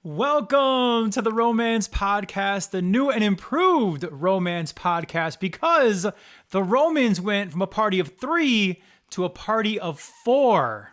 Welcome to the Romance Podcast, the new and improved Romance Podcast, because the Romans went from a party of 3 to a party of 4.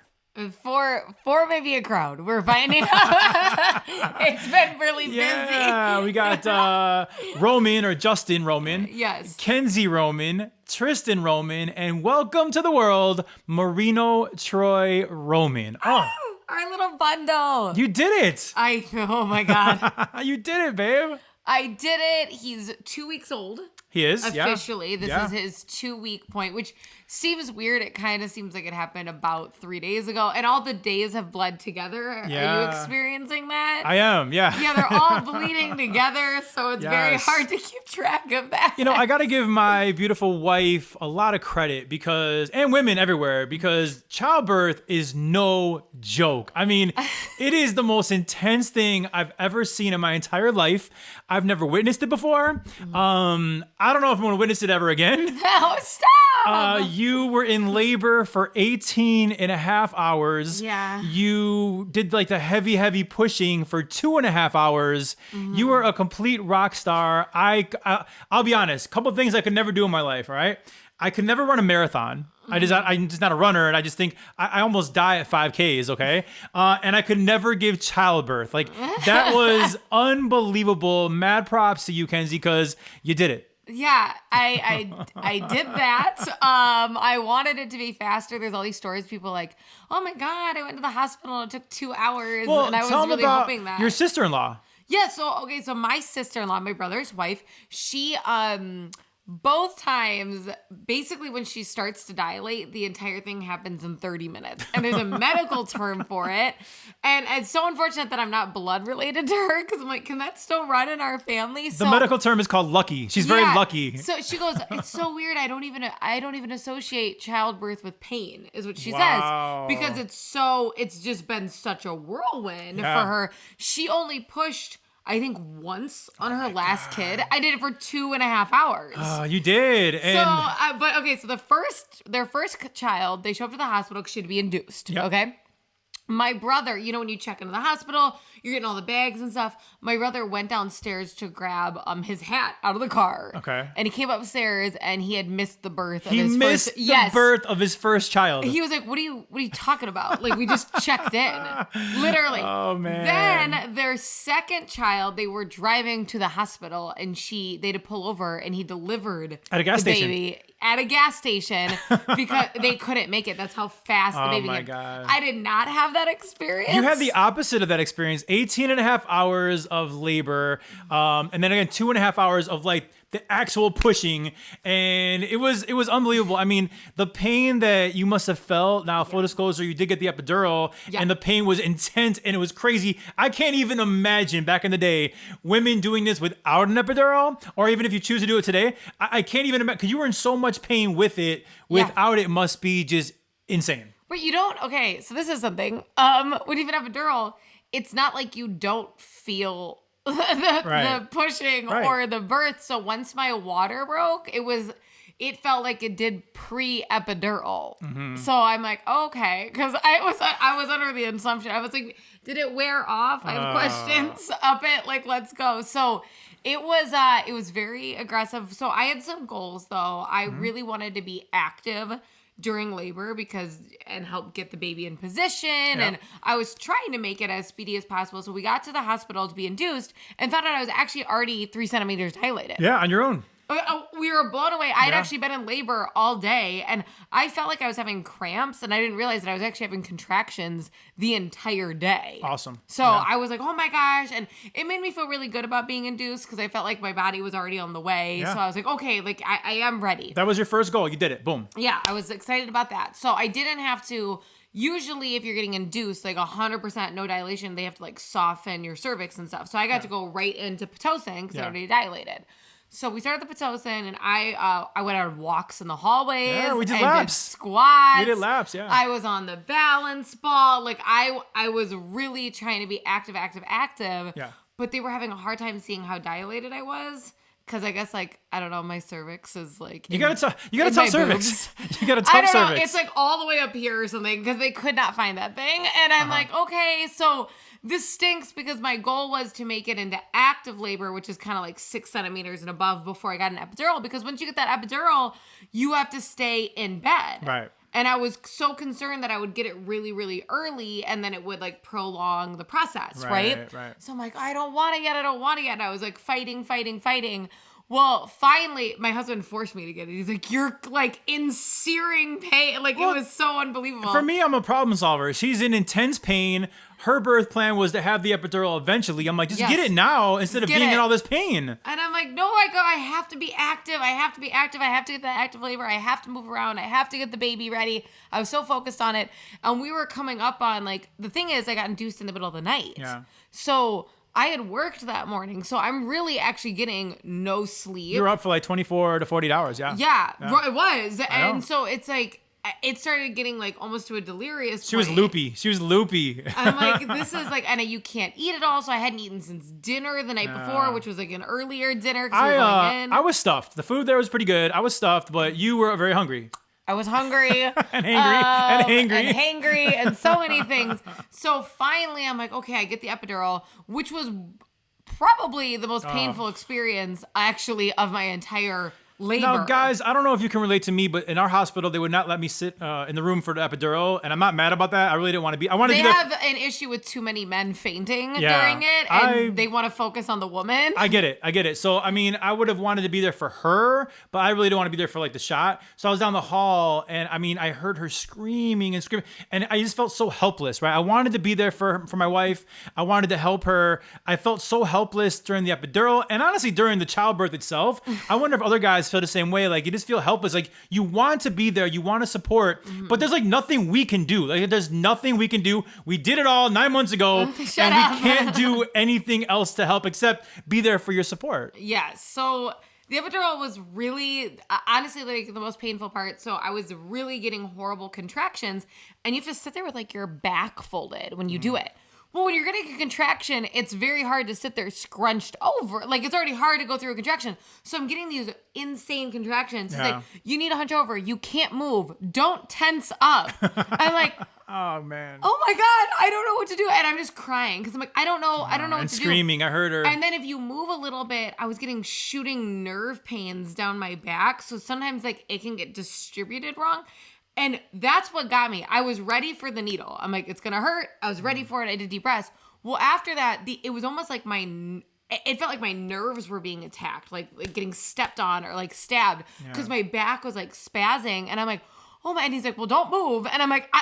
Four may be a crowd. We're finding out. It's been really busy. Yeah, we got Roman or Justin Roman. Yes. Kenzie Roman, Tristan Roman, and welcome to the world, Marino Troy Roman. Oh, our little bundle. you did it. Oh my God. You did it, babe. I did it. He's 2 weeks old. He is, Officially. Yeah. This is his 2-week point, which seems weird. It kind of seems like it happened about 3 days ago, and all the days have bled together. Yeah. Are you experiencing that? I am, yeah. Yeah, they're all bleeding together, so it's very Yes. hard to keep track of that. You know, I got to give my beautiful wife a lot of credit and women everywhere, because childbirth is no joke. I mean, it is the most intense thing I've ever seen in my entire life. I've never witnessed it before. I don't know if I'm going to witness it ever again. Oh, stop! You were in labor for 18 and a half hours. Yeah. You did like the heavy pushing for 2.5 hours. Mm-hmm. You were a complete rock star. I'll be honest, a couple things I could never do in my life, all right? I could never run a marathon. Mm-hmm. I'm just not a runner, and I just think I almost die at 5Ks, okay? And I could never give childbirth. Like, that was unbelievable. Mad props to you, Kenzie, because you did it. Yeah, I did that. I wanted it to be faster. There's all these stories, people like, oh my God, I went to the hospital. It took 2 hours. Well, and I was tell them really about hoping that. your sister-in-law. Yeah, so my sister-in-law, my brother's wife, she, both times, basically when she starts to dilate, the entire thing happens in 30 minutes. And there's a medical term for it. And it's so unfortunate that I'm not blood related to her, because I'm like, can that still run in our family? The medical term is called lucky. She's very lucky. So she goes, it's so weird. I don't even associate childbirth with pain, is what she Wow. says. Because it's just been such a whirlwind for her. She only pushed, I think, once on her last kid. I did it for 2.5 hours. Oh, you did. And So their first child, they show up to the hospital because she had to be induced. Yep. Okay. My brother, you know, when you check into the hospital, you're getting all the bags and stuff. My brother went downstairs to grab his hat out of the car. Okay. And he came upstairs and he had missed the birth of he his missed first. the birth of his first child. He was like, what are you talking about? Like, we just checked in. Literally. Oh, man. Then their second child, they were driving to the hospital and they had to pull over, and he delivered At a gas the station. baby at a gas station because they couldn't make it. That's how fast the baby my came. God. I did not have that experience. You had the opposite of that experience. 18 and a half hours of labor. And then again, 2.5 hours of like the actual pushing. And it was unbelievable. I mean, the pain that you must have felt. Now, full disclosure, you did get the epidural, and the pain was intense and it was crazy. I can't even imagine back in the day, women doing this without an epidural, or even if you choose to do it today. I can't even imagine, because you were in so much pain with it. Without it must be just insane. But you don't, okay, so this is something. When you have an epidural, it's not like you don't feel the pushing or the birth. So once my water broke, it felt like it did pre-epidural. Mm-hmm. So I'm like, okay, because I was under the assumption, I was like, did it wear off? I have questions. Up it, like, let's go. So it was very aggressive. So I had some goals though. I really wanted to be active during labor and help get the baby in position. And I was trying to make it as speedy as possible. So we got to the hospital to be induced and found out I was actually already 3 centimeters dilated. Yeah, on your own. We were blown away. I had actually been in labor all day, and I felt like I was having cramps, and I didn't realize that I was actually having contractions the entire day. Awesome. So I was like, oh my gosh. And it made me feel really good about being induced, because I felt like my body was already on the way. Yeah. So I was like, okay, like I am ready. That was your first goal. You did it. Boom. Yeah, I was excited about that. So I didn't have to. Usually if you're getting induced, like 100% no dilation, they have to like soften your cervix and stuff. So I got to go right into Pitocin because I already dilated. So we started the Pitocin, and I went on walks in the hallways. Yeah, we did and laps. Did squats. We did laps, yeah. I was on the balance ball. Like I was really trying to be active. Yeah. But they were having a hard time seeing how dilated I was. Because I guess, like, I don't know, my cervix is like... You got a tough cervix. You got a tough I don't know. cervix. It's like all the way up here or something, because they could not find that thing. And I'm like, okay, so this stinks because my goal was to make it into active labor, which is kind of like 6 centimeters and above before I got an epidural. Because once you get that epidural, you have to stay in bed. Right. And I was so concerned that I would get it really, really early and then it would like prolong the process, right? So I'm like, I don't want it yet. And I was like fighting. Well, finally, my husband forced me to get it. He's like, you're like in searing pain. Like, well, it was so unbelievable. For me, I'm a problem solver. She's in intense pain. Her birth plan was to have the epidural eventually. I'm like, just get it now instead of being in all this pain. And I'm like, no, I have to be active. I have to get the active labor. I have to move around. I have to get the baby ready. I was so focused on it. And we were coming up on like, the thing is, I got induced in the middle of the night. Yeah. So I had worked that morning, so I'm really actually getting no sleep. You were up for like 24 to 48 hours, yeah. Yeah. It was. And so it's like, it started getting like almost to a delirious point. She was loopy. I'm like, this is like, and you can't eat at all, so I hadn't eaten since dinner the night before, which was like an earlier dinner because we were going in. I was stuffed. The food there was pretty good. I was stuffed, but you were very hungry. I was hungry. and hangry. And so many things. So finally, I'm like, okay, I get the epidural, which was probably the most painful experience, actually, of my entire labor. Now, guys, I don't know if you can relate to me, but in our hospital, they would not let me sit in the room for the epidural, and I'm not mad about that. I really didn't want to be. They have an issue with too many men fainting during it, and they want to focus on the woman. I get it. So, I mean, I would have wanted to be there for her, but I really don't want to be there for like the shot. So I was down the hall, and I mean, I heard her screaming, and I just felt so helpless, right? I wanted to be there for my wife. I wanted to help her. I felt so helpless during the epidural, and honestly, during the childbirth itself. I wonder if other guys feel the same way. Like, you just feel helpless. Like, you want to be there, you want to support, but there's like nothing we can do. Like, there's nothing we can do. We did it all 9 months ago, and we can't do anything else to help except be there for your support. Yeah. So the epidural was really, honestly, like the most painful part. So I was really getting horrible contractions, and you have to sit there with like your back folded when you do it. Well, when you're getting a contraction, it's very hard to sit there scrunched over. Like, it's already hard to go through a contraction. So I'm getting these insane contractions. It's like, you need to hunch over. You can't move. Don't tense up. I'm like, oh, man. Oh, my God. I don't know what to do. And I'm just crying because I'm like, I don't know what to do. And screaming. I heard her. And then if you move a little bit, I was getting shooting nerve pains down my back. So sometimes, like, it can get distributed wrong. And that's what got me. I was ready for the needle. I'm like, it's going to hurt. I was ready for it. I did deep breaths. Well, after that, it was almost like it felt like my nerves were being attacked, like getting stepped on or like stabbed because my back was like spazzing. And I'm like, oh my, and he's like, well, don't move. And I'm like,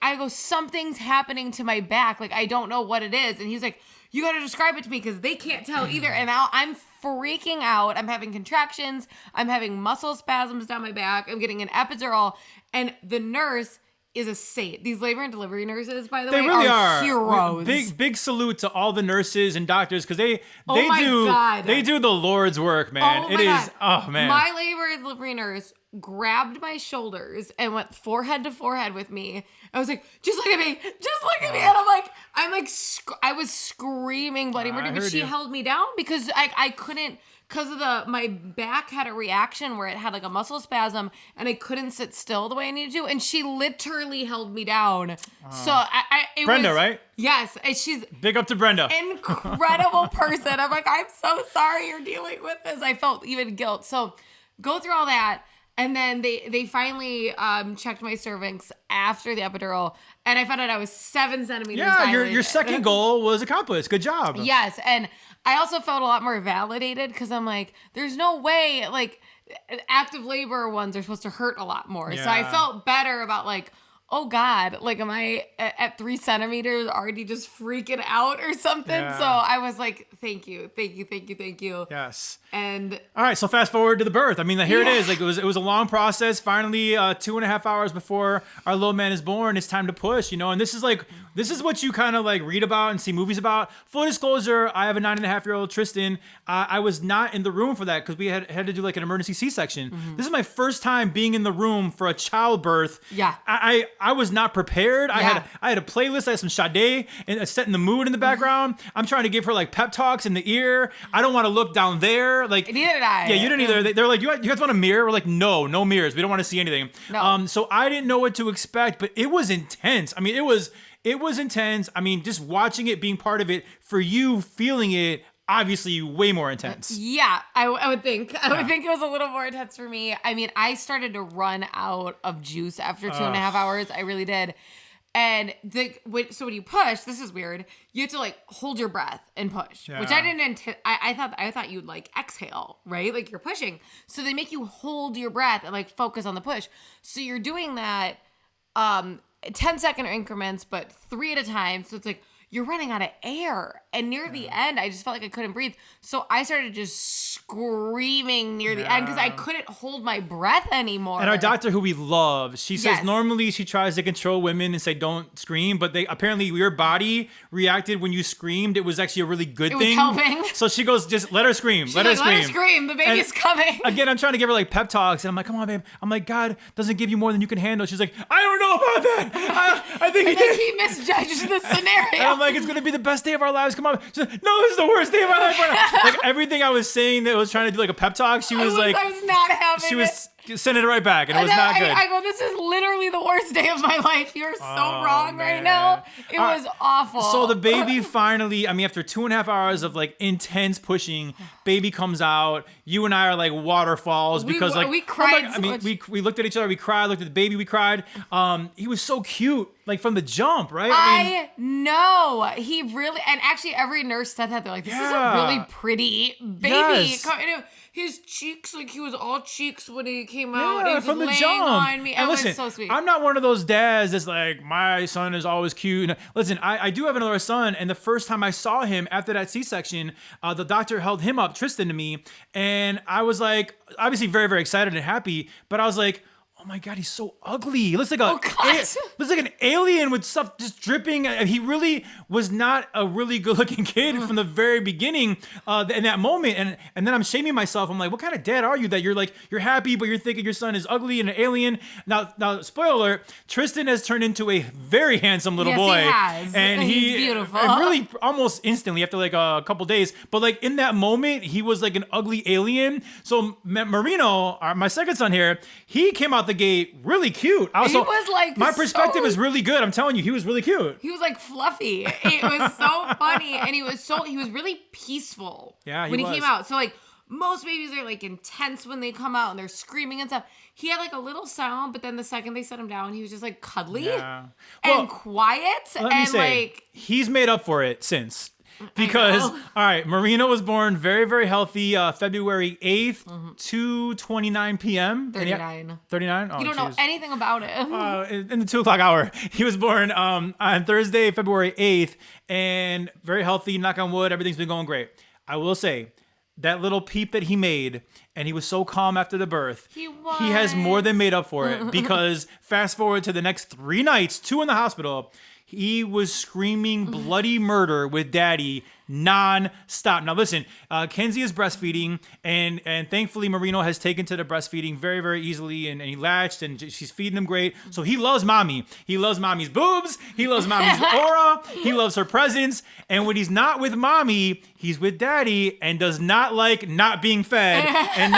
I go, something's happening to my back. Like, I don't know what it is. And he's like, you got to describe it to me because they can't tell either. And now I'm freaking out. I'm having contractions. I'm having muscle spasms down my back. I'm getting an epidural. And the nurse is a saint. These labor and delivery nurses, by the way, really are heroes. Big salute to all the nurses and doctors because they do the Lord's work, man. My labor and delivery nurse grabbed my shoulders and went forehead to forehead with me. I was like, just look at me. And I was screaming bloody murder, but she held me down because I couldn't, because of my back had a reaction where it had like a muscle spasm and I couldn't sit still the way I needed to. And she literally held me down. So Brenda, right? Yes. And she's big up to Brenda. Incredible person. I'm like, I'm so sorry you're dealing with this. I felt even guilt. So go through all that. And then they finally checked my cervix after the epidural, and I found out I was 7 centimeters dilated. Your second goal was accomplished. Good job. Yes, and I also felt a lot more validated because I'm like, there's no way, like, active labor ones are supposed to hurt a lot more. Yeah. So I felt better about like, oh God, like, am I at 3 centimeters already just freaking out or something? Yeah. So I was like, thank you. Yes. And all right, so fast forward to the birth. I mean, here it is. Like, it was a long process. Finally, 2.5 hours before our little man is born, it's time to push, you know. And this is what you kind of like read about and see movies about. Full disclosure, I have a 9.5-year-old Tristan. I was not in the room for that because we had to do like an emergency C-section. Mm-hmm. This is my first time being in the room for a childbirth. Yeah. I was not prepared. Yeah. I had a playlist. I had some Sade and setting the mood in the background. I'm trying to give her like pep talks in the ear. I don't want to look down there. Like, neither did I. Yeah, you didn't either. They're like, you guys want a mirror? We're like, no mirrors. We don't want to see anything. No. So I didn't know what to expect, but it was intense. I mean, it was it was intense. I mean, just watching it, being part of it, for you feeling it, obviously way more intense. Yeah, I would think. I would think it was a little more intense for me. I mean, I started to run out of juice after 2.5 hours. I really did. And so when you push, this is weird. You have to like hold your breath and push, which I didn't. I thought you'd like exhale, right? Like you're pushing. So they make you hold your breath and like focus on the push. So you're doing that 10-second increments, but 3 at a time. So it's like you're running out of air. And near the end, I just felt like I couldn't breathe. So I started just screaming near the end because I couldn't hold my breath anymore. And our doctor, who we love, she says normally she tries to control women and say don't scream, but apparently your body reacted when you screamed. It was actually a really good thing. It was helping. So she goes, just let her scream. Let her scream. The baby's coming. Again, I'm trying to give her like pep talks, and I'm like, come on, babe. I'm like, God doesn't give you more than you can handle. She's like, I don't know about that. I think he misjudged the scenario. And I'm like, it's gonna be the best day of our lives. Come on. She's like, no, this is the worst day of my life right now. Like everything I was saying that was trying to do like a pep talk, I was not having she was sending it right back, and it was not good. I go, this is literally the worst day of my life. You're so wrong right now. It was awful. So the baby finally, I mean, after 2.5 hours of like intense pushing, baby comes out. You and I are like waterfalls because we cried. I mean, we looked at each other, we cried. Looked at the baby, we cried. He was so cute, like from the jump, right? I know. He really, and actually every nurse said that. They're like, this is a really pretty baby. Yes. His cheeks, like he was all cheeks when he came out. He was from the laying jump. on me. And It listen, was so sweet. I'm not one of those dads that's like, my son is always cute. And listen, I do have another son, and the first time I saw him after that C-section, the doctor held him up, Tristan, to me, and I was like, obviously very, very excited and happy, but I was like, oh my God, he's so ugly. He looks like an alien with stuff just dripping. He really was not a really good looking kid from the very beginning in that moment. And then I'm shaming myself. I'm like, what kind of dad are you that you're happy, but you're thinking your son is ugly and an alien? Now, spoiler alert, Tristan has turned into a very handsome little boy. He has. And he's beautiful. And really almost instantly after like a couple days. But like in that moment, he was like an ugly alien. So Marino, my second son here, he came out the gate really cute. He was like, my perspective is really good. I'm telling you, he was really cute. He was like fluffy. It was so funny, and he was really peaceful. Yeah, when he came out. So like most babies are like intense when they come out and they're screaming and stuff. He had like a little sound, but then the second they set him down, he was just like cuddly and quiet. Let me say, he's made up for it since. Because, all right, Marino was born very, very healthy, February 8th, 2:29 p.m. 39. 39? Oh, you don't know anything about it. In the 2 o'clock hour. He was born on Thursday, February 8th, and very healthy, knock on wood, everything's been going great. I will say, that little peep that he made, and he was so calm after the birth, he has more than made up for it, because fast forward to the next 3 nights, 2 in the hospital, he was screaming bloody murder with daddy non-stop. Now listen, Kenzie is breastfeeding, and thankfully Marino has taken to the breastfeeding very, very easily, and he latched, and she's feeding him great. So he loves mommy. He loves mommy's boobs. He loves mommy's aura. He loves her presence. And when he's not with mommy, he's with daddy, and does not like not being fed and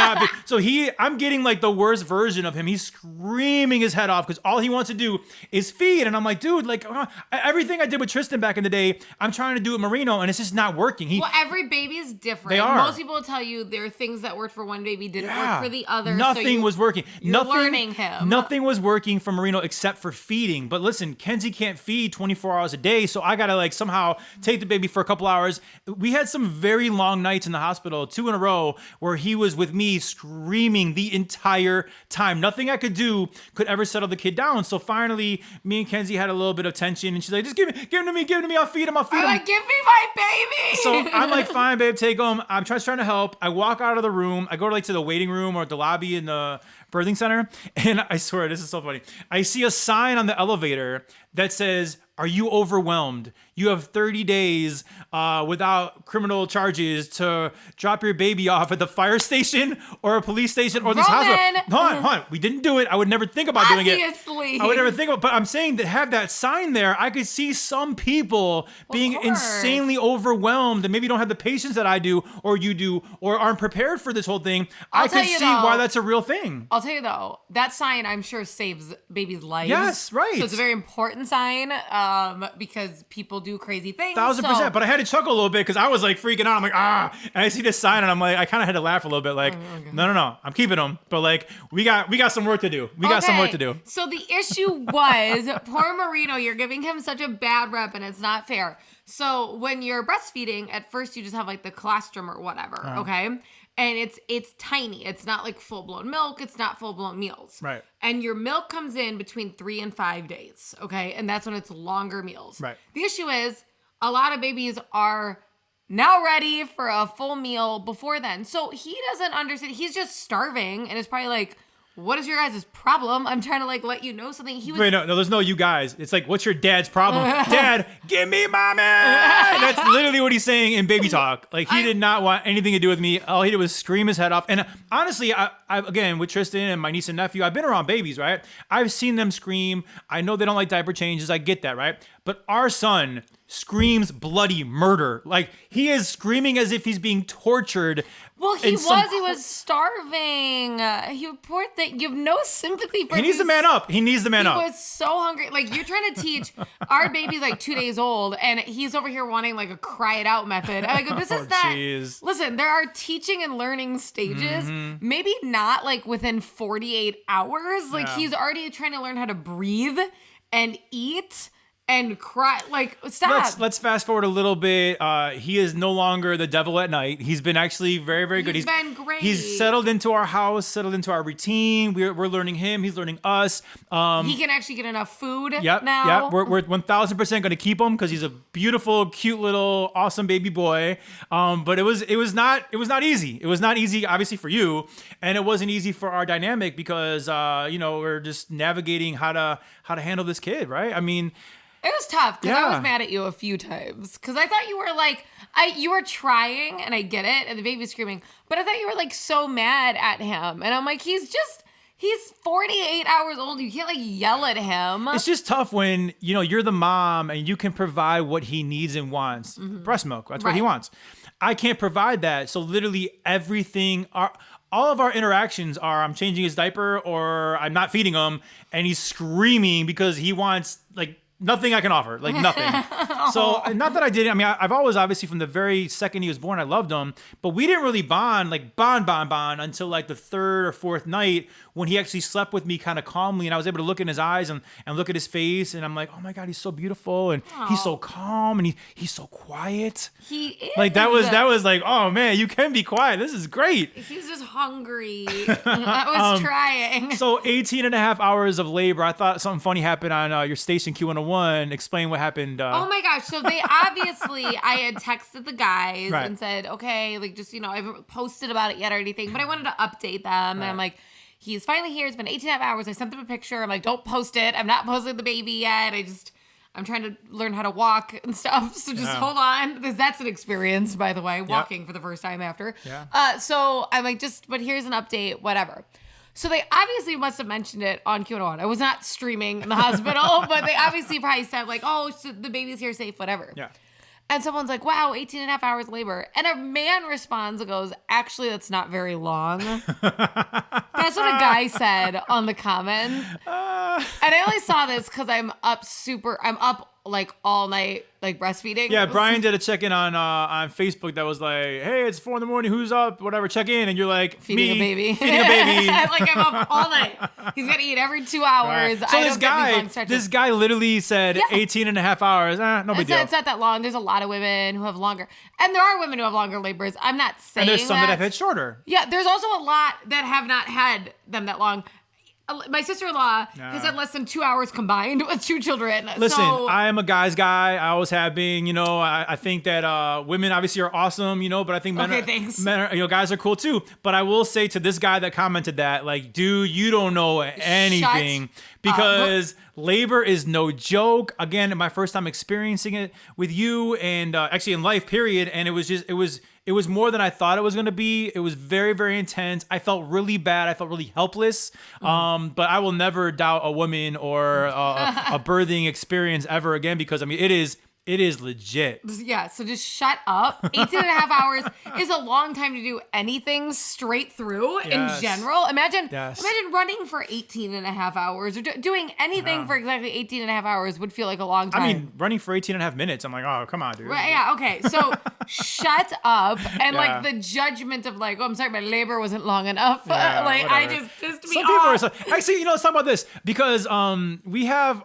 so I'm getting like the worst version of him. He's screaming his head off because all he wants to do is feed. And I'm like, dude, like everything I did with Tristan back in the day, I'm trying to do with Marino, and it's just not working. Every baby is different. They are. Most people will tell you there are things that worked for one baby didn't work for the other. Nothing was working. You're learning him. Nothing was working for Marino except for feeding. But listen, Kenzie can't feed 24 hours a day, so I gotta like somehow take the baby for a couple hours. We had some very long nights in the hospital, 2 in a row, where he was with me screaming the entire time. Nothing I could do could ever settle the kid down. So finally, me and Kenzie had a little bit of tension, and she's like, just give him to me, I'll feed him. I'm like, give me my baby. So I'm like, fine, babe, take him. I'm trying to help. I walk out of the room. I go to the waiting room or the lobby in the birthing center. And I swear, this is so funny. I see a sign on the elevator that says, are you overwhelmed? You have 30 days without criminal charges to drop your baby off at the fire station or a police station or this hospital. Hold on. We didn't do it. I would never think about doing it. Obviously. I would never think about it. But I'm saying to have that sign there, I could see some people being insanely overwhelmed and maybe don't have the patience that I do or you do or aren't prepared for this whole thing. I could see why that's a real thing. I'll tell you though, that sign I'm sure saves baby's lives. Yes, right. So it's a very important sign. because people do crazy things. 1000%. But I had to chuckle a little bit because I was like freaking out. I'm like, and I see this sign and I'm like, I kind of had to laugh a little bit. Like, no, I'm keeping them. But like, we got some work to do. We got some work to do. So the issue was, poor Marino, you're giving him such a bad rep and it's not fair. So when you're breastfeeding, at first you just have like the colostrum or whatever, okay? And it's tiny. It's not like full-blown milk. It's not full-blown meals. Right. And your milk comes in between 3 and 5 days, okay? And that's when it's longer meals. Right. The issue is a lot of babies are now ready for a full meal before then. So he doesn't understand. He's just starving and it's probably like, what is your guys' problem? I'm trying to like let you know something. Wait, no, there's no you guys. It's like, what's your dad's problem? Dad, give me mommy. That's literally what he's saying in baby talk. Like he did not want anything to do with me. All he did was scream his head off. And honestly, I again, with Tristan and my niece and nephew, I've been around babies, right? I've seen them scream. I know they don't like diaper changes. I get that, right? But our son screams bloody murder. Like he is screaming as if he's being tortured. Well, he was starving. Poor thing. You have no sympathy for him. He needs to man up. He was so hungry. Like you're trying to teach our baby's like 2 days old and he's over here wanting like a cry it out method. I go, this is not. Geez. Listen, there are teaching and learning stages. Maybe not like within 48 hours. Like he's already trying to learn how to breathe and eat and cry. Like, stop. Let's fast forward a little bit. He is no longer the devil at night. He's been actually very, very good. He's been great. He's settled into our house, settled into our routine. We're learning him. He's learning us. He can actually get enough food now. Yeah, we're 1000% going to keep him because he's a beautiful, cute little, awesome baby boy. But it was not easy. It was not easy, obviously, for you, and it wasn't easy for our dynamic because we're just navigating how to handle this kid, right? I mean. It was tough because I was mad at you a few times because I thought you were like, you were trying and I get it and the baby's screaming, but I thought you were like so mad at him. And I'm like, he's 48 hours old. You can't like yell at him. It's just tough when, you're the mom and you can provide what he needs and wants. Breast milk. That's what he wants. I can't provide that. So literally everything, all of our interactions are I'm changing his diaper or I'm not feeding him and he's screaming because he wants like, nothing I can offer, like nothing. So not that I didn't. I mean, I've always, obviously, from the very second he was born, I loved him. But we didn't really bond until like the third or fourth night when he actually slept with me kind of calmly, and I was able to look in his eyes and look at his face, and I'm like, oh my God, he's so beautiful, and he's so calm, and he's so quiet. He is. Like that was like, oh man, you can be quiet. This is great. He's just hungry. I was trying. So 18 and a half hours of labor. I thought something funny happened on your station Q101. Explain what happened. Oh my gosh. So they obviously, I had texted the guys and said, okay, like just, I haven't posted about it yet or anything, but I wanted to update them. And I'm like, he's finally here. It's been 18 and a half hours. I sent them a picture. I'm like, don't post it. I'm not posting the baby yet. I'm trying to learn how to walk and stuff. So just hold on. Because that's an experience, by the way, walking for the first time after. Yeah. So I'm like, but here's an update, whatever. So they obviously must have mentioned it on Q101. I was not streaming in the hospital, but they obviously probably said like, oh, so the baby's here safe, whatever. Yeah. And someone's like, wow, 18 and a half hours labor. And a man responds and goes, actually, that's not very long. That's what a guy said on the comment. And I only saw this because I'm up like all night, like breastfeeding. Yeah, Brian did a check-in on Facebook that was like, hey, it's 4 a.m, who's up? Whatever, check in. And you're like, feeding a baby. Like I'm up all night. He's got to eat every 2 hours. Right. So this guy literally said 18 and a half hours. No big deal. It's not that long. There's a lot of women who have longer. And there are women who have longer labors. I'm not saying And there's some that have had shorter. Yeah, there's also a lot that have not had them that long. My sister-in-law has had less than 2 hours combined with 2 children. Listen, I am a guy's guy. I always have been. I think that women obviously are awesome. But I think men are, guys are cool too. But I will say to this guy that commented that, like, dude, you don't know anything because labor is no joke. Again, my first time experiencing it with you, and actually in life, period. And it was more than I thought it was going to be. It was very, very intense. I felt really bad. I felt really helpless. But I will never doubt a woman or a birthing experience ever again because, I mean, it is It is legit. Yeah, so just shut up. 18 and a half hours is a long time to do anything straight through in general. Imagine running for 18 and a half hours or doing anything for exactly 18 and a half hours would feel like a long time. I mean, running for 18 and a half minutes, I'm like, oh, come on, dude. Right, yeah, okay. So shut up. And like the judgment of like, oh, I'm sorry, my labor wasn't long enough. Yeah, like, whatever. I just pissed me Some off. people are actually, let's talk about this because we have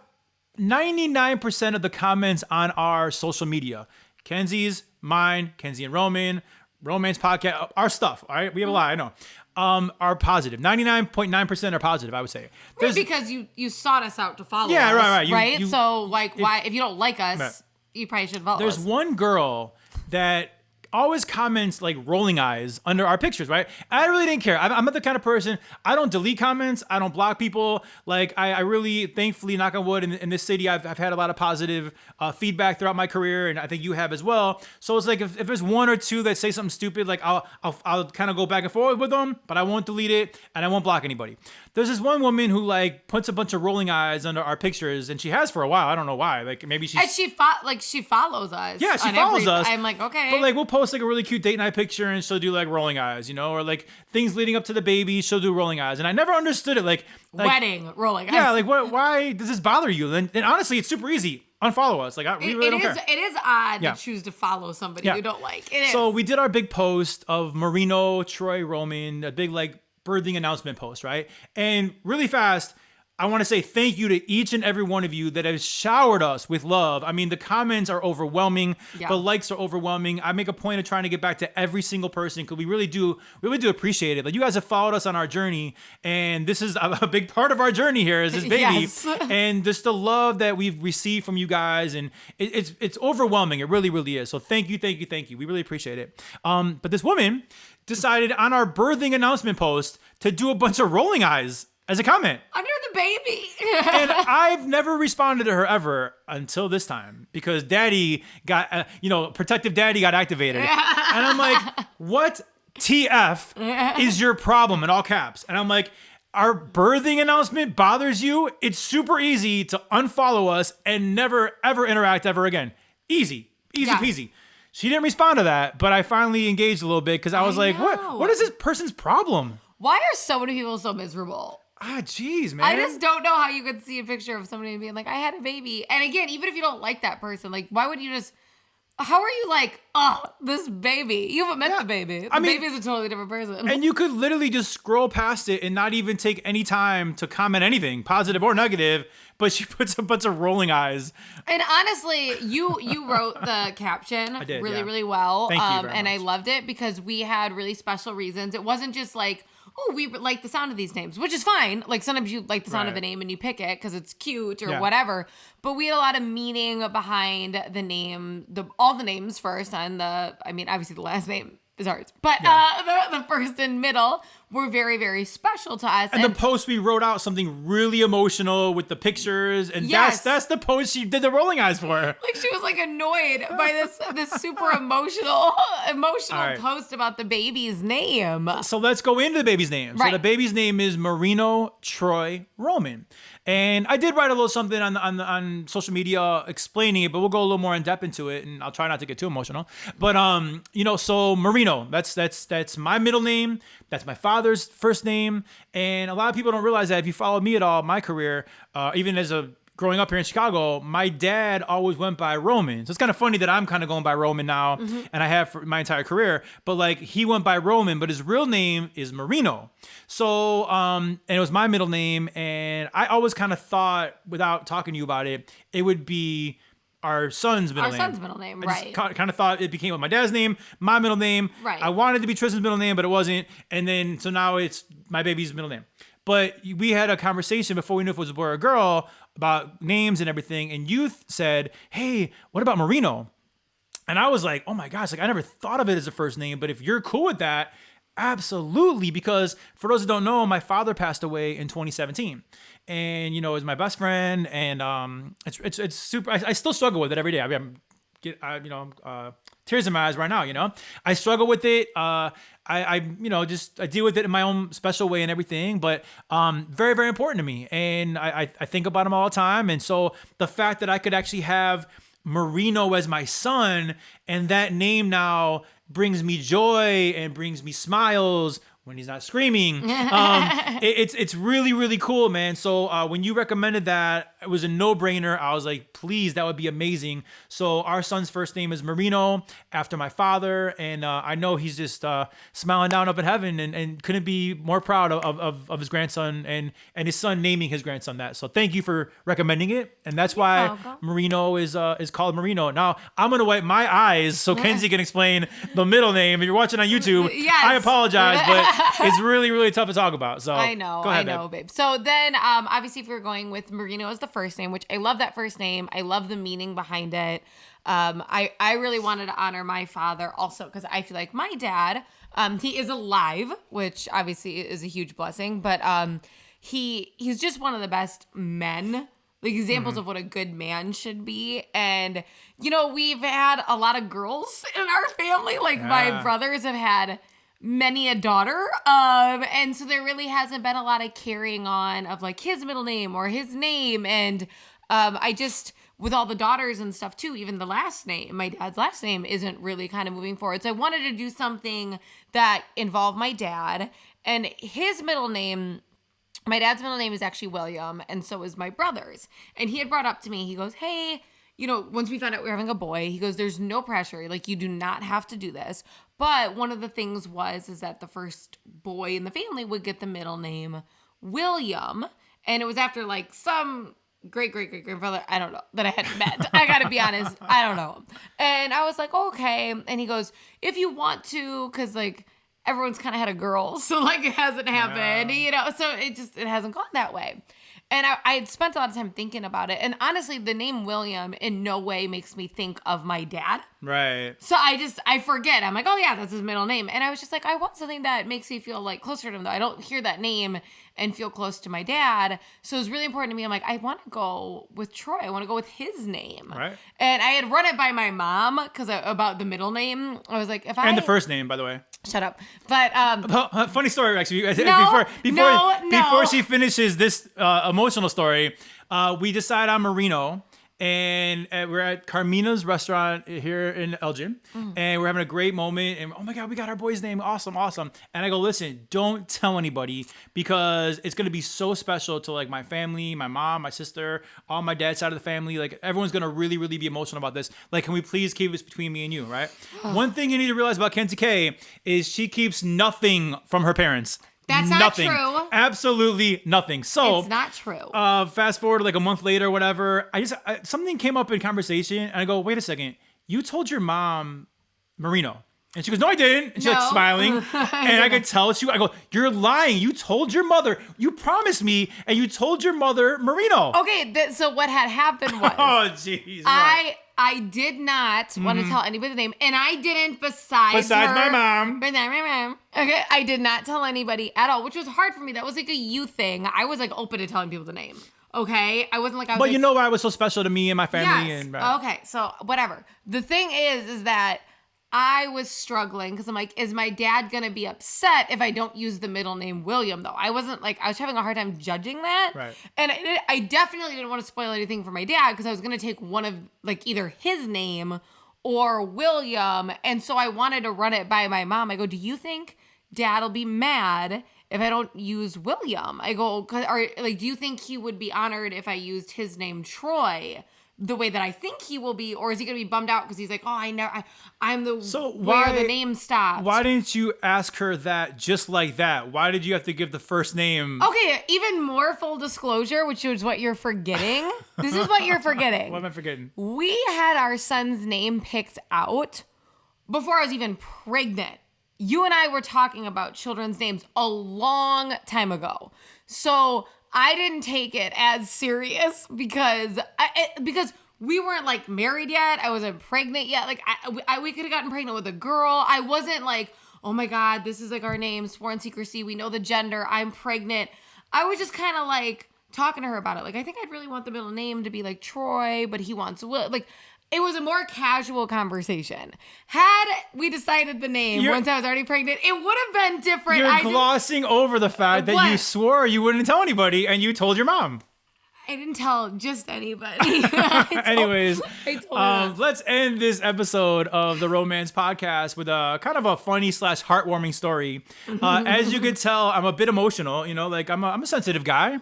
99% of the comments on our social media, Kenzie's, mine, Kenzie and Roman, Romance podcast, our stuff. All right, we have a lot, I know. Are positive. 99.9% are positive, I would say. Because you sought us out to follow us. Yeah, right. Right? So like, why if you don't like us, you probably should follow us. There's one girl that always comments like rolling eyes under our pictures, right? I really didn't care. I'm not the kind of person, I don't delete comments. I don't block people. Like I really, thankfully, knock on wood, in this city, I've had a lot of positive feedback throughout my career. And I think you have as well. So it's like, if there's one or two that say something stupid, like I'll kind of go back and forth with them, but I won't delete it and I won't block anybody. There's this one woman who like puts a bunch of rolling eyes under our pictures, and she has for a while. I don't know why. Like maybe she's... And she follows us. Yeah, she follows us. I'm like, okay. But like we'll post like a really cute date night picture and she'll do like rolling eyes, or like things leading up to the baby, she'll do rolling eyes. And I never understood it. Like wedding rolling eyes. Yeah, like why does this bother you? And honestly, it's super easy. Unfollow us. Like we really don't care. It is odd to choose to follow somebody you don't like. It is. So we did our big post of Marino Troy Roman, a big like birthing announcement post, right? And really fast, I want to say thank you to each and every one of you that has showered us with love. I mean, the comments are overwhelming. Yeah. The likes are overwhelming. I make a point of trying to get back to every single person because we really do appreciate it. Like you guys have followed us on our journey, and this is a big part of our journey here is this baby. Yes. And just the love that we've received from you guys, and it's overwhelming. It really, really is. So thank you. We really appreciate it. But this woman decided on our birthing announcement post to do a bunch of rolling eyes as a comment. Under the baby. And I've never responded to her ever until this time because daddy got, protective daddy got activated. And I'm like, what TF is your problem in all caps? And I'm like, our birthing announcement bothers you? It's super easy to unfollow us and never, ever interact ever again. Easy peasy. She didn't respond to that, but I finally engaged a little bit because I was like, what is this person's problem? Why are so many people so miserable? Jeez, man. I just don't know how you could see a picture of somebody and being like, I had a baby. And again, even if you don't like that person, like, why would you just... How are you like, oh, this baby? You haven't met the baby. The baby is a totally different person. And you could literally just scroll past it and not even take any time to comment anything, positive or negative, but she puts a bunch of rolling eyes. And honestly, you wrote the caption really well. Thank you very and much. I loved it because we had really special reasons. It wasn't just like, oh, we like the sound of these names, which is fine. Like sometimes you like the sound of a name and you pick it because it's cute or whatever. But we had a lot of meaning behind the name, all the names first, and obviously the last name is ours. But the first and middle were very, very special to us. And the post, we wrote out something really emotional with the pictures, and that's the post she did the rolling eyes for. Like she was like annoyed by this super emotional post about the baby's name. So let's go into the baby's name. Right. So the baby's name is Marino Troy Roman. And I did write a little something on social media explaining it, but we'll go a little more in depth into it, and I'll try not to get too emotional. But so Marino, that's my middle name. That's my father's first name. And a lot of people don't realize that if you follow me at all, my career, even as growing up here in Chicago, my dad always went by Roman. So it's kind of funny that I'm kind of going by Roman now, and I have for my entire career. But like he went by Roman, but his real name is Marino. So and it was my middle name, and I always kind of thought, without talking to you about it, it would be our son's middle name. Our son's middle name, right. I just kind of thought it became with my dad's name, my middle name. Right. I wanted to be Tristan's middle name, but it wasn't. And then, so now it's my baby's middle name. But we had a conversation before we knew if it was a boy or a girl about names and everything. And you said, hey, what about Marino? And I was like, oh my gosh, like I never thought of it as a first name. But if you're cool with that, absolutely. Because for those who don't know, my father passed away in 2017. And, is my best friend. And it's super, I still struggle with it every day. Tears in my eyes right now, I struggle with it. I deal with it in my own special way and everything, but very, very important to me. And I think about him all the time. And so the fact that I could actually have Marino as my son, and that name now brings me joy and brings me smiles when he's not screaming. It's really, really cool, man. So when you recommended that, it was a no-brainer. I was like, please, that would be amazing. So our son's first name is Marino, after my father, and I know he's just smiling down up in heaven and couldn't be more proud of his grandson and his son naming his grandson that. So thank you for recommending it, and that's why Marino is called Marino. Now I'm gonna wipe my eyes so Kenzie can explain the middle name. If you're watching on YouTube, yes. I apologize, but it's really, really tough to talk about. So I know, go ahead, babe. So then, obviously, if we're going with Marino as the first name, which I love that first name, I love the meaning behind it. I really wanted to honor my father also because I feel like my dad, he is alive, which obviously is a huge blessing, but he's just one of the best men. Like examples of what a good man should be. And, we've had a lot of girls in our family. Like my brothers have had many a daughter. And so there really hasn't been a lot of carrying on of like his middle name or his name. And I just, with all the daughters and stuff too, even the last name, my dad's last name isn't really kind of moving forward. So I wanted to do something that involved my dad and his middle name. My dad's middle name is actually William, and so is my brother's. And he had brought up to me, he goes, hey, once we found out we were having a boy, he goes, there's no pressure. Like, you do not have to do this. But one of the things is that the first boy in the family would get the middle name William. And it was after, like, some great-great-great-grandfather, I don't know, that I hadn't met. I got to be honest, I don't know. And I was like, okay. And he goes, if you want to, because, like, everyone's kind of had a girl, so like it hasn't happened, so it hasn't gone that way. And I had spent a lot of time thinking about it. And honestly, the name William in no way makes me think of my dad. Right. So I forget. I'm like, oh yeah, that's his middle name. And I was just like, I want something that makes me feel like closer to him though. I don't hear that name and feel close to my dad. So it was really important to me. I'm like, I want to go with Troy. I want to go with his name. Right. And I had run it by my mom about the middle name. I was like, and the first name, by the way. Shut up. But funny story actually. No. Before she finishes this emotional story, we decided on Marino. And we're at Carmina's restaurant here in Elgin, and we're having a great moment. And oh my God, we got our boy's name! Awesome! And I go, listen, don't tell anybody because it's gonna be so special to like my family, my mom, my sister, all my dad's side of the family. Like everyone's gonna really, really be emotional about this. Like, can we please keep this between me and you, right? One thing you need to realize about Kenzie K is she keeps nothing from her parents. That's nothing. Not true. Absolutely nothing. So it's not true. Fast forward like a month later, or whatever. Something came up in conversation, and I go, "Wait a second. You told your mom Marino?" And she goes, "No, I didn't." And she's like smiling, and I could tell I go, "You're lying. You told your mother. You promised me, and you told your mother Marino." Okay, so what had happened was, oh jeez, I did not want to tell anybody the name, and I didn't besides my mom. Okay, I did not tell anybody at all, which was hard for me. That was like a you thing. I was like open to telling people the name. Okay, I wasn't like I was. But like, you know why it was so special to me and my family. Yes. And okay, so whatever. The thing is that I was struggling because I'm like, is my dad going to be upset if I don't use the middle name William, though? I was having a hard time judging that. Right. And I definitely didn't want to spoil anything for my dad because I was going to take one of, like, either his name or William. And so I wanted to run it by my mom. I go, do you think Dad'll be mad if I don't use William? I go, do you think he would be honored if I used his name Troy the way that I think he will be, or is he going to be bummed out because he's like, oh, I'm the where the name stopped. Why didn't you ask her that just like that? Why did you have to give the first name? Okay, even more full disclosure, which is what you're forgetting. This is what you're forgetting. What am I forgetting? We had our son's name picked out before I was even pregnant. You and I were talking about children's names a long time ago. So I didn't take it as serious because we weren't like married yet. I wasn't pregnant yet. Like we could have gotten pregnant with a girl. I wasn't like, oh my God, this is like our name, sworn secrecy. We know the gender. I'm pregnant. I was just kind of like talking to her about it. Like, I think I'd really want the middle name to be like Troy, but he wants Will. Like, it was a more casual conversation. Had we decided the name once I was already pregnant, it would have been different. You're glossing over the fact that you swore you wouldn't tell anybody and you told your mom. I didn't tell just anybody. Anyways, let's end this episode of the Romance Podcast with a kind of a funny / heartwarming story. As you could tell, I'm a bit emotional. You know, like I'm a sensitive guy,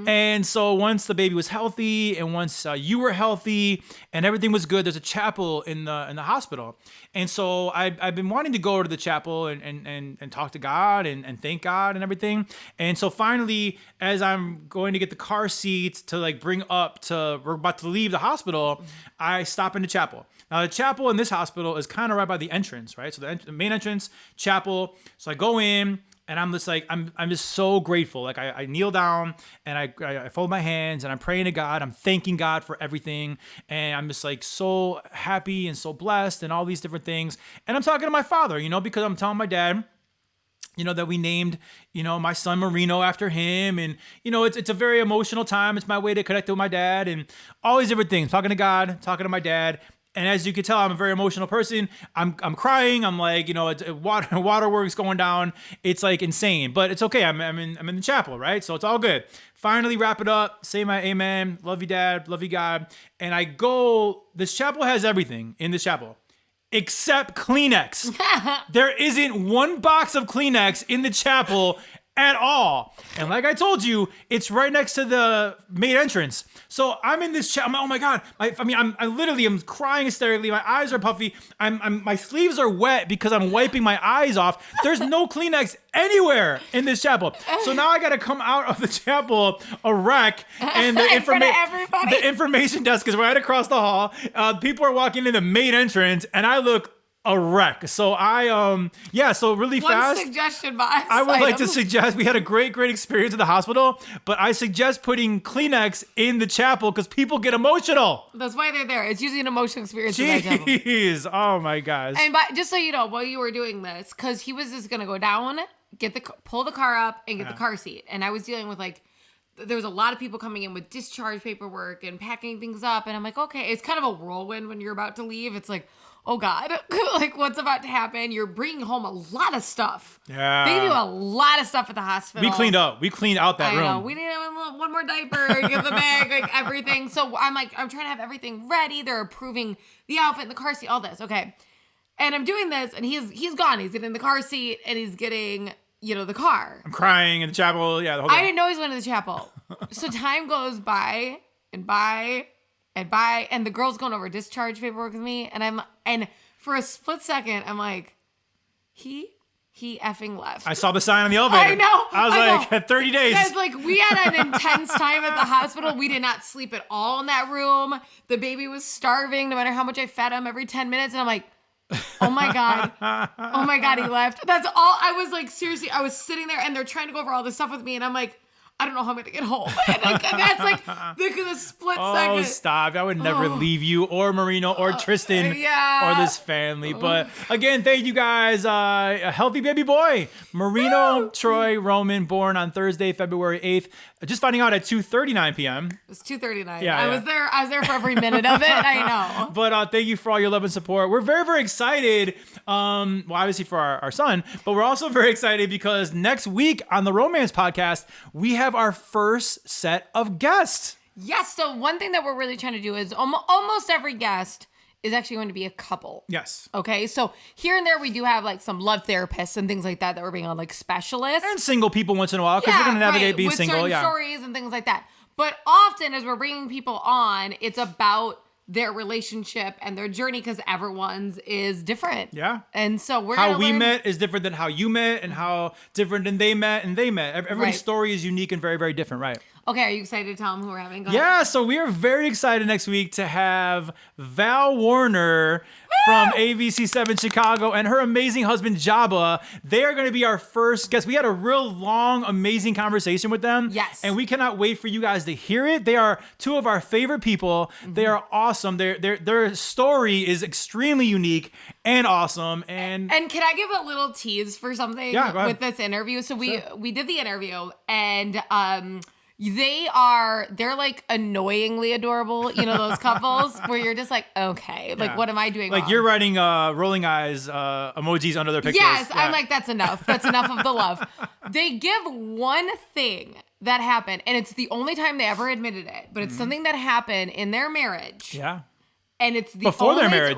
and so once the baby was healthy, and once you were healthy, and everything was good, there's a chapel in the hospital, and so I've been wanting to go to the chapel and talk to God and thank God and everything, and so finally, as I'm going to get the car seat to like bring up to, we're about to leave the hospital, I stop in the chapel. Now the chapel in this hospital is kind of right by the entrance, right? So the main entrance, chapel. So I go in and I'm just like, I'm just so grateful. Like I kneel down and I fold my hands and I'm praying to God. I'm thanking God for everything. And I'm just like so happy and so blessed and all these different things. And I'm talking to my father, you know, because I'm telling my dad, you know, that we named, you know, my son Marino after him. And, you know, it's a very emotional time. It's my way to connect with my dad and all these different things. Talking to God, talking to my dad. And as you can tell, I'm a very emotional person. I'm crying. I'm like, you know, waterworks going down. It's like insane, but it's okay. I'm in the chapel, right? So it's all good. Finally wrap it up. Say my amen. Love you, Dad. Love you, God. And I go, this chapel has everything in this chapel. Except Kleenex. There isn't one box of Kleenex in the chapel at all. And like I told you, it's right next to the main entrance. So I'm in this chapel. Oh my God. I literally am crying hysterically. My eyes are puffy. My sleeves are wet because I'm wiping my eyes off. There's no Kleenex anywhere in this chapel. So now I got to come out of the chapel a wreck. And the information desk is right across the hall. People are walking in the main entrance and I look a wreck. So so really fast. One suggestion box. I would like to suggest, we had a great experience at the hospital, but I suggest putting Kleenex in the chapel because people get emotional. That's why they're there. It's usually an emotional experience. Jeez. Oh my gosh. And just so you know, while you were doing this, because he was just going to go down, pull the car up and get the car seat. And I was dealing with like, there was a lot of people coming in with discharge paperwork and packing things up. And I'm like, okay, it's kind of a whirlwind when you're about to leave. It's like, oh God, like what's about to happen? You're bringing home a lot of stuff. Yeah. They do a lot of stuff at the hospital. We cleaned up. We cleaned out that room. I know. We need one more diaper, get the bag, like everything. So I'm trying to have everything ready. They're approving the outfit, the car seat, all this. Okay. And I'm doing this and he's gone. He's getting the car seat and he's getting, you know, the car. I'm crying in the chapel. Yeah. The whole I didn't know he was going to the chapel. So time goes by and by. And the girl's going over discharge paperwork with me. And for a split second, I'm like, he effing left. I saw the sign on the elevator. I know. I was like, 30 days. Guys, like, we had an intense time at the hospital. We did not sleep at all in that room. The baby was starving no matter how much I fed him every 10 minutes. And I'm like, oh my God. Oh my God, he left. That's all. I was like, seriously, I was sitting there and they're trying to go over all this stuff with me. And I'm like, I don't know how I'm going to get home. And that's like the split second. Oh, stop. I would never leave you or Marino or Tristan or this family. But again, thank you guys. A healthy baby boy, Marino Troy Roman, born on Thursday, February 8th. Just finding out at 2:39 p.m. It was 2:39. Yeah, I was there for every minute of it. I know. But thank you for all your love and support. We're very, very excited. Well, obviously for our son, but we're also very excited because next week on the Romance Podcast, we have our first set of guests. Yes. So one thing that we're really trying to do is almost every guest is actually going to be a couple. Yes. Okay. So here and there we do have like some love therapists and things like that we're being on like specialists. And single people once in a while because we're going to navigate being with single. Certain stories and things like that. But often as we're bringing people on, it's about their relationship and their journey because everyone's is different. Yeah. And so we're how we met is different than how you met and how different than they met and they met. Everybody's story is unique and very, very different, right? Okay, are you excited to tell them who we're having? Go ahead. Yeah, so we are very excited next week to have Val Warner from ABC7 Chicago and her amazing husband Jabba. They are going to be our first guests. We had a real long, amazing conversation with them. Yes. And we cannot wait for you guys to hear it. They are two of our favorite people. Mm-hmm. They are awesome. Their story is extremely unique and awesome. And can I give a little tease for something with this interview? So we did the interview and they're like annoyingly adorable, you know, those couples where you're just like, okay, like what am I doing like wrong? You're writing rolling eyes emojis under their pictures. Yes, I'm like, that's enough of the love. They give one thing that happened, and it's the only time they ever admitted it, but it's something that happened in their marriage. Yeah. And it's the before only their marriage.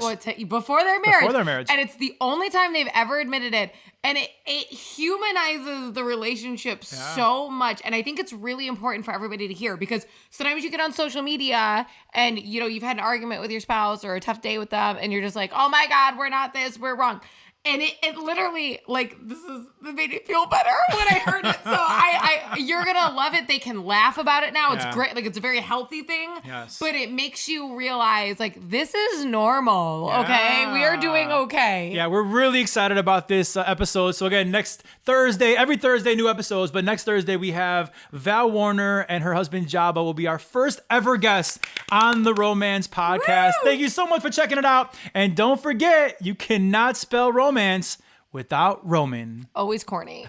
Before their marriage. Before their marriage. And it's the only time they've ever admitted it. And it humanizes the relationship so much. And I think it's really important for everybody to hear, because sometimes you get on social media and, you know, you've had an argument with your spouse or a tough day with them, and you're just like, oh my God, we're not this, we're wrong. And it literally, like, it made me feel better when I heard it. So you're going to love it. They can laugh about it now. It's great. Like, it's a very healthy thing. Yes. But it makes you realize, like, this is normal, okay? We are doing okay. Yeah, we're really excited about this episode. So again, next Thursday, every Thursday, new episodes. But next Thursday, we have Val Warner and her husband Jabba will be our first ever guest on the Romance Podcast. Woo! Thank you so much for checking it out. And don't forget, you cannot spell romance without Roman. Always corny.